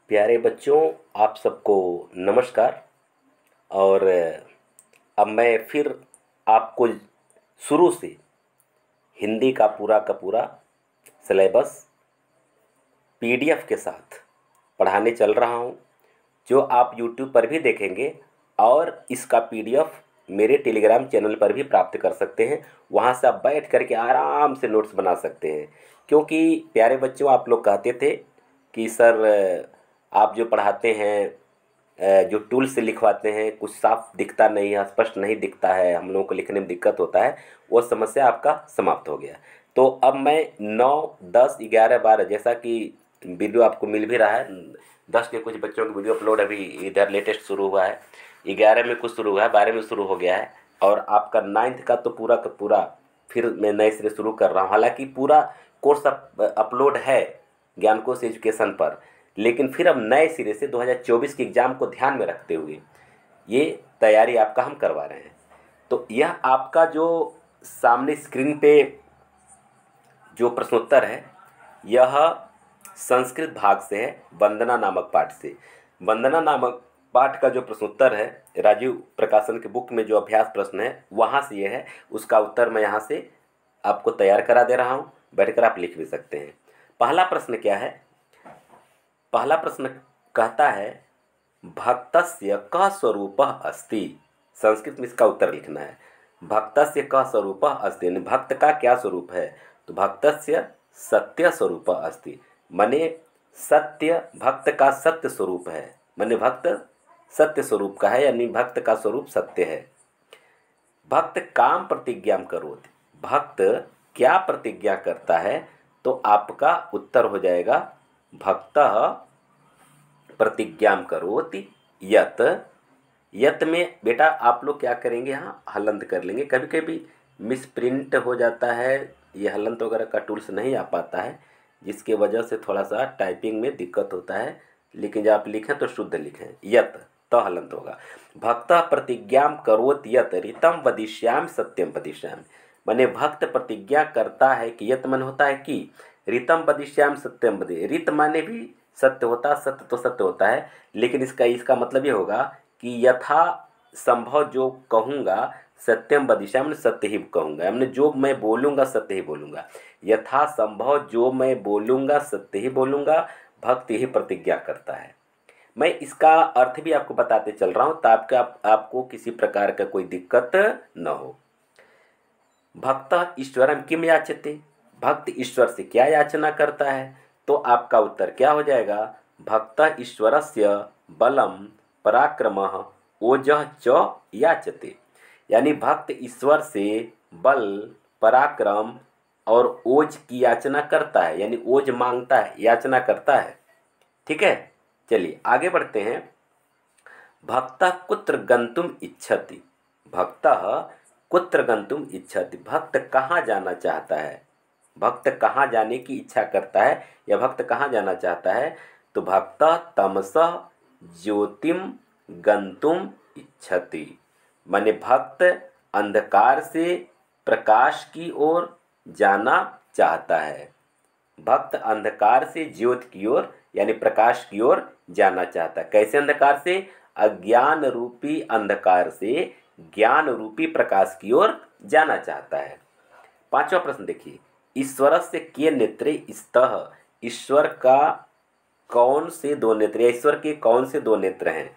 प्यारे बच्चों, आप सबको नमस्कार। और अब मैं फिर आपको शुरू से हिंदी का पूरा सिलेबस पीडीएफ के साथ पढ़ाने चल रहा हूँ, जो आप यूट्यूब पर भी देखेंगे और इसका पीडीएफ मेरे टेलीग्राम चैनल पर भी प्राप्त कर सकते हैं। वहाँ से आप बैठ करके आराम से नोट्स बना सकते हैं। क्योंकि प्यारे बच्चों, आप लोग कहते थे कि सर आप जो पढ़ाते हैं, जो टूल से लिखवाते हैं, कुछ साफ दिखता नहीं है, स्पष्ट नहीं दिखता है, हम लोगों को लिखने में दिक्कत होता है। वो समस्या आपका समाप्त हो गया। तो अब मैं 9, 10, 11, 12 जैसा कि वीडियो आपको मिल भी रहा है। 10 के कुछ बच्चों की वीडियो अपलोड अभी इधर लेटेस्ट शुरू हुआ है, 11 में कुछ शुरू हुआ है, 12 में शुरू हो गया है। और आपका 9th का तो पूरा का पूरा फिर मैं नए सिरे शुरू कर रहा हूँ। हालांकि पूरा कोर्स अपलोड है ज्ञानकोश एजुकेशन पर, लेकिन फिर अब नए सिरे से 2024 के एग्ज़ाम को ध्यान में रखते हुए ये तैयारी आपका हम करवा रहे हैं। तो यह आपका जो सामने स्क्रीन पे जो प्रश्नोत्तर है, यह संस्कृत भाग से है, वंदना नामक पाठ से। वंदना नामक पाठ का जो प्रश्नोत्तर है, राजीव प्रकाशन के बुक में जो अभ्यास प्रश्न है वहाँ से ये है। उसका उत्तर मैं यहाँ से आपको तैयार करा दे रहा हूँ, बैठकर आप लिख भी सकते हैं। पहला प्रश्न क्या है? पहला प्रश्न कहता है भक्तस्य कः स्वरूपः अस्ति। संस्कृत में इसका उत्तर लिखना है। भक्तस्य कः स्वरूपः अस्ति, भक्त का क्या स्वरूप है? तो भक्तस्य सत्य स्वरूपः अस्ति, माने सत्य, भक्त का सत्य स्वरूप है, माने भक्त सत्य स्वरूप का है, यानी भक्त का स्वरूप सत्य है। भक्त काम प्रतिज्ञा करोति, भक्त क्या प्रतिज्ञा करता है? तो आपका उत्तर हो जाएगा भक्तः प्रतिज्ञा करोति यत। यत में बेटा आप लोग क्या करेंगे, यहाँ हलंत कर लेंगे। कभी कभी मिसप्रिंट हो जाता है, ये हलंत वगैरह का टूल्स नहीं आ पाता है, जिसके वजह से थोड़ा सा टाइपिंग में दिक्कत होता है। लेकिन जब आप लिखें तो शुद्ध लिखें, यत तो हलंत होगा। भक्त प्रतिज्ञा करोति यत ऋतम वदिष्यामि सत्यम वदिष्यामि, माने भक्त प्रतिज्ञा करता है कि, यत मन होता है कि, ऋतम वदिष्यामि सत्यम वदि, ऋत माने भी सत्य होता, सत्य तो सत्य होता है, लेकिन इसका मतलब ये होगा कि यथा संभव जो कहूँगा, सत्यम वदिष्यामि सत्य ही कहूँगा, यानी जो मैं बोलूँगा सत्य ही बोलूँगा। यथा संभव जो मैं बोलूँगा सत्य ही बोलूँगा, भक्त ही प्रतिज्ञा करता है। मैं इसका अर्थ भी आपको बताते चल रहा हूँ ताकि आपको किसी प्रकार का कोई दिक्कत न हो। भक्त ईश्वरम किम याचते, भक्त ईश्वर से क्या याचना करता है? तो आपका उत्तर क्या हो जाएगा? भक्त ईश्वरस्य बलम पराक्रमः ओजः च याचते, यानी भक्त ईश्वर से बल, पराक्रम और ओज की याचना करता है, यानी ओज मांगता है, याचना करता है। ठीक है, चलिए आगे बढ़ते हैं। भक्तः कुत्र गंतुम इच्छति, भक्तः कुत्र गंतुम इच्छति, भक्त कहाँ जाना चाहता है? भक्त कहाँ जाने की इच्छा करता है या भक्त कहाँ जाना चाहता है? तो भक्त तमसः ज्योतिम गंतुम इच्छति, माने भक्त अंधकार से प्रकाश की ओर जाना चाहता है। भक्त अंधकार से ज्योति की ओर यानी प्रकाश की ओर जाना चाहता है। कैसे अंधकार से? अज्ञान रूपी अंधकार से ज्ञान रूपी प्रकाश की ओर जाना चाहता है। पांचवा प्रश्न देखिए, ईश्वरस्य के नेत्रे स्तः, ईश्वर का कौन से दो नेत्र, ईश्वर के कौन से दो नेत्र हैं?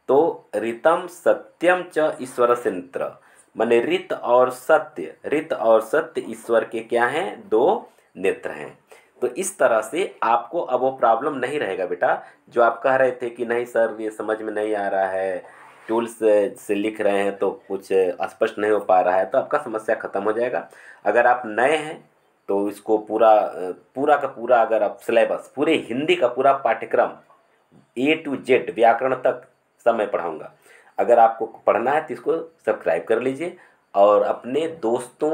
तो ऋतम सत्यम च ईश्वरस्य नेत्र, माने ऋत और सत्य ईश्वर के क्या हैं? दो नेत्र हैं। तो इस तरह से आपको अब वो प्रॉब्लम नहीं रहेगा बेटा, जो आप कह रहे थे कि नहीं सर ये समझ में नहीं आ रहा है, टूल्स से लिख रहे हैं तो कुछ स्पष्ट नहीं हो पा रहा है, तो आपका समस्या खत्म हो जाएगा। अगर आप नए हैं तो इसको पूरा का पूरा, अगर आप सिलेबस पूरे हिंदी का पूरा पाठ्यक्रम A to Z व्याकरण तक सब मैं पढ़ाऊँगा। अगर आपको पढ़ना है तो इसको सब्सक्राइब कर लीजिए और अपने दोस्तों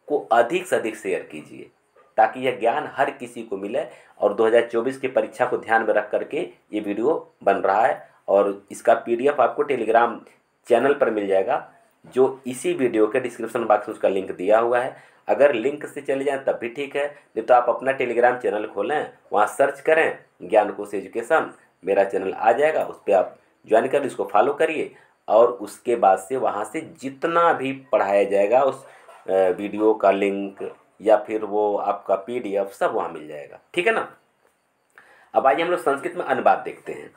को अधिक से अधिक शेयर कीजिए, ताकि यह ज्ञान हर किसी को मिले। और 2024 की परीक्षा को ध्यान में रख करके ये वीडियो बन रहा है, और इसका PDF आपको टेलीग्राम चैनल पर मिल जाएगा, जो इसी वीडियो के डिस्क्रिप्शन बॉक्स में उसका लिंक दिया हुआ है। अगर लिंक से चले जाएं तब भी ठीक है, नहीं तो आप अपना टेलीग्राम चैनल खोलें, वहाँ सर्च करें ज्ञानकोश एजुकेशन, मेरा चैनल आ जाएगा, उस पर आप ज्वाइन कर, इसको फॉलो करिए और उसके बाद से वहाँ से जितना भी पढ़ाया जाएगा उस वीडियो का लिंक या फिर वो आपका PDF सब वहाँ मिल जाएगा। ठीक है ना। अब आइए हम लोग संस्कृत में अनुवाद देखते हैं।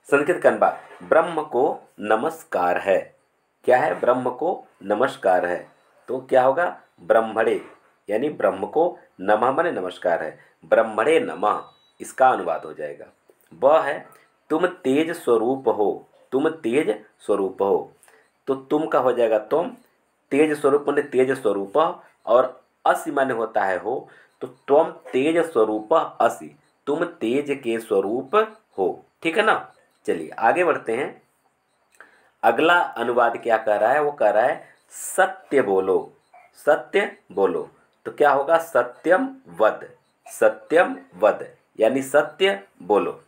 संस्कृत का अनुवाद, ब्रह्म को नमस्कार है। क्या है? ब्रह्म को नमस्कार है। तो क्या होगा? ब्रह्मणे, यानी ब्रह्म को नमः माने नमस्कार है, ब्रह्मणे नमः, इसका अनुवाद हो जाएगा। वह है तुम तेज स्वरूप हो, तुम तेज स्वरूप हो। तो तुम का हो जाएगा तुम, तेज स्वरूप माने तेज स्वरूप, और असि माने होता है हो, तो तुम तेज स्वरूप असि, तुम तेज के स्वरूप हो। ठीक है ना। चलिए आगे बढ़ते हैं। अगला अनुवाद क्या कह रहा है? वो कह रहा है सत्य बोलो, सत्य बोलो। तो क्या होगा? सत्यम वद, सत्यम वद, यानी सत्य बोलो।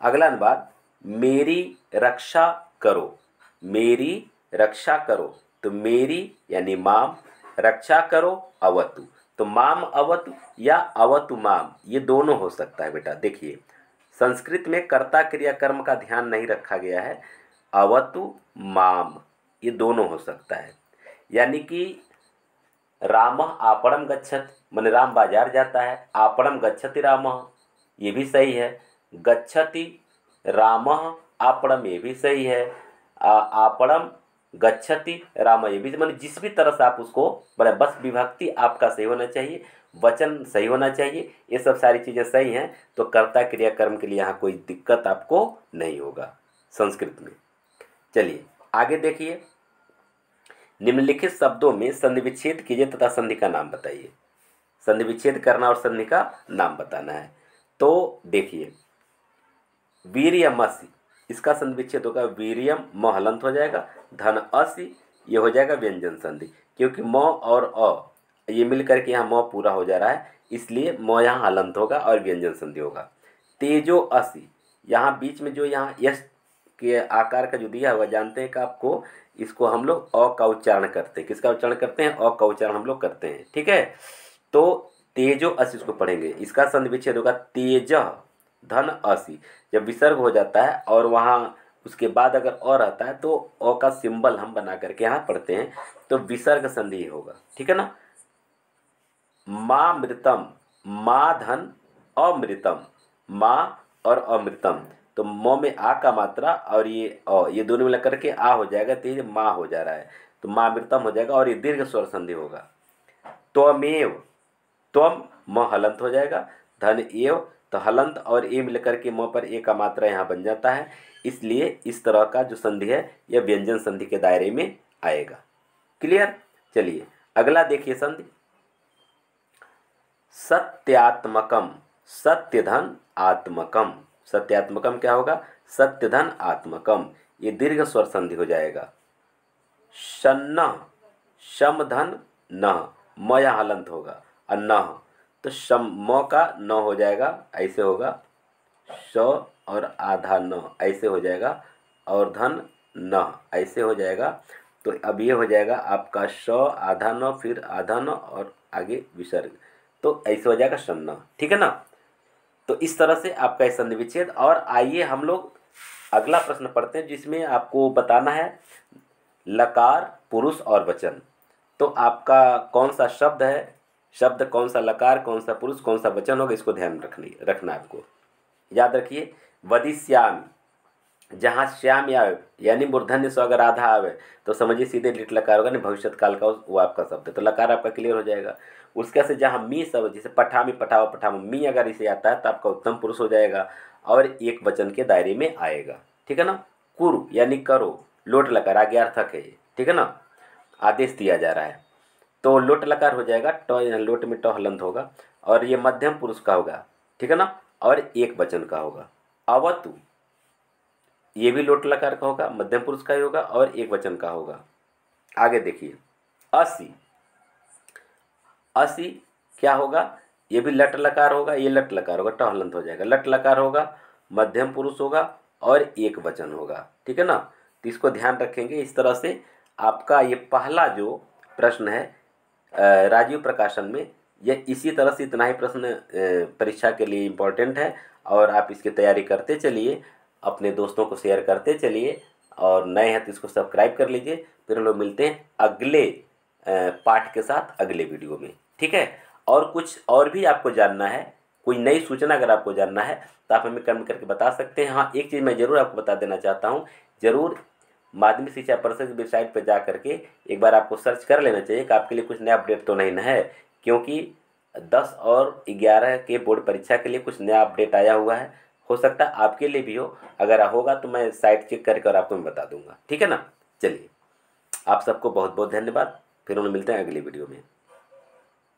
अगला अनुवाद, मेरी रक्षा करो, मेरी रक्षा करो। तो मेरी यानी माम, रक्षा करो अवतु, तो माम अवतु या अवतु माम, ये दोनों हो सकता है बेटा। देखिए संस्कृत में कर्ता क्रिया कर्म का ध्यान नहीं रखा गया है, अवतु माम ये दोनों हो सकता है। यानी कि रामः आपणम गच्छति, माने राम बाजार जाता है, आपणम गच्छति रामः, ये भी सही है। गच्छति रामः आपणम, ये भी सही है। आपणम गच्छति राम, ये भी, माने जिस भी तरह से आप उसको बोले, बस विभक्ति आपका सही होना चाहिए, वचन सही होना चाहिए, ये सब सारी चीज़ें सही हैं, तो कर्ता क्रिया कर्म के लिए यहाँ कोई दिक्कत आपको नहीं होगा संस्कृत में। चलिए आगे देखिए, निम्नलिखित शब्दों में संधि विच्छेद कीजिए तथा संधि का नाम बताइए। संधि विच्छेद करना और संधि का नाम बताना है। तो देखिए वीर्यमसि, इसका संधि विच्छेद होगा वीर्यम, म हलंत हो जाएगा, धन असि, ये हो जाएगा व्यंजन संधि, क्योंकि म और अ ये मिल करके यहाँ म पूरा हो जा रहा है, इसलिए म यहाँ हलंत होगा और व्यंजन संधि होगा। तेजो असि, यहाँ बीच में जो यहाँ यश के आकार का जो दिया हुआ, जानते हैं कि आपको इसको हम लोग अ का उच्चारण करते हैं। किसका उच्चारण करते हैं? अ का उच्चारण हम लोग करते हैं। ठीक है। तो तेजो असि इसको पढ़ेंगे, इसका संधि विच्छेद होगा तेज धन असि। जब विसर्ग हो जाता है और वहाँ उसके बाद अगर अ रहता है तो अ का सिंबल हम बना करके यहाँ पढ़ते हैं, तो विसर्ग संधि होगा। ठीक है ना। माँ मृतम, माँ धन अमृतम, माँ और अमृतम, तो म में आ का मात्रा और ये अ, ये दोनों मिला करके आ हो जाएगा, तो ये माँ हो जा रहा है, तो माँ मृतम हो जाएगा और ये दीर्घ स्वर संधि होगा। त्वमेव, त्वम म हलंत हो जाएगा, धन एव, तो हलंत और ए मिलकर के म पर ए का मात्रा यहाँ बन जाता है, इसलिए इस तरह का जो संधि है यह व्यंजन संधि के दायरे में आएगा। क्लियर। चलिए अगला देखिए संधि, सत्यात्मकम, सत्यधन आत्मकम। सत्यात्मकम क्या होगा? सत्यधन आत्मकम, ये दीर्घ स्वर संधि हो जाएगा। शन्न, शम धन न, म या हलंत होगा और न, तो शम म का न हो जाएगा, ऐसे होगा, श और आधा न ऐसे हो जाएगा, और धन न ऐसे हो जाएगा। तो अब ये हो जाएगा आपका श आधा न, फिर आधा न और आगे विसर्ग, तो ऐसे हो जाएगा शन्न। ठीक है ना। तो इस तरह से आपका संधि विच्छेद। और आइए हम लोग अगला प्रश्न पढ़ते हैं, जिसमें आपको बताना है लकार पुरुष और वचन। तो आपका कौन सा शब्द है, शब्द कौन सा लकार, कौन सा पुरुष, कौन सा वचन होगा, इसको ध्यान रखना आपको। याद रखिए, वदिष्यामि, जहाँ श्याम या यानी मूर्धन्य स्व अगर आधा आवे तो समझिए सीधे लिट लकार होगा, नहीं भविष्य काल का वो आपका शब्द है, तो लकार आपका क्लियर हो जाएगा। उसके से जहाँ मी शब्द, जैसे पठामी पठाओ पठाओ, मी अगर इसे आता है तो आपका उत्तम पुरुष हो जाएगा और एक वचन के दायरे में आएगा। ठीक है ना। कुरु यानी करो, लोट लकार आज्ञार्थक है ये। ठीक है ना, आदेश दिया जा रहा है, तो लोट लकार हो जाएगा, ट लोट में ट हलंत होगा और ये मध्यम पुरुष का होगा। ठीक है ना, और एक वचन का होगा। अवतु, ये भी लोट लकार का होगा, मध्यम पुरुष का ही होगा और एक वचन का होगा। आगे देखिए, असि, असि क्या होगा? ये भी लट लकार होगा, ये लट लकार होगा, ट हलंत हो जाएगा, लट लकार होगा, मध्यम पुरुष होगा और एक वचन होगा। ठीक है ना। तो इसको ध्यान रखेंगे। इस तरह से आपका ये पहला जो प्रश्न है राजीव प्रकाशन में यह इसी तरह से इतना ही प्रश्न परीक्षा के लिए इम्पोर्टेंट है, और आप इसकी तैयारी करते चलिए, अपने दोस्तों को शेयर करते चलिए, और नए हैं तो इसको सब्सक्राइब कर लीजिए। फिर हम लोग मिलते हैं अगले पार्ट के साथ अगले वीडियो में, ठीक है। और कुछ और भी आपको जानना है, कोई नई सूचना अगर आपको जानना है तो आप हमें कमेंट करके बता सकते हैं। हाँ, एक चीज़ मैं ज़रूर आपको बता देना चाहता हूँ, ज़रूर माध्यमिक शिक्षा परिषद की वेबसाइट पर जा करके एक बार आपको सर्च कर लेना चाहिए कि आपके लिए कुछ नया अपडेट तो नहीं ना है, क्योंकि 10 और 11 के बोर्ड परीक्षा के लिए कुछ नया अपडेट आया हुआ है। हो सकता है आपके लिए भी हो, अगर होगा तो मैं साइट चेक करके और आपको मैं बता दूंगा, ठीक है ना। चलिए, आप सबको बहुत बहुत धन्यवाद। फिर हम मिलते हैं अगली वीडियो में।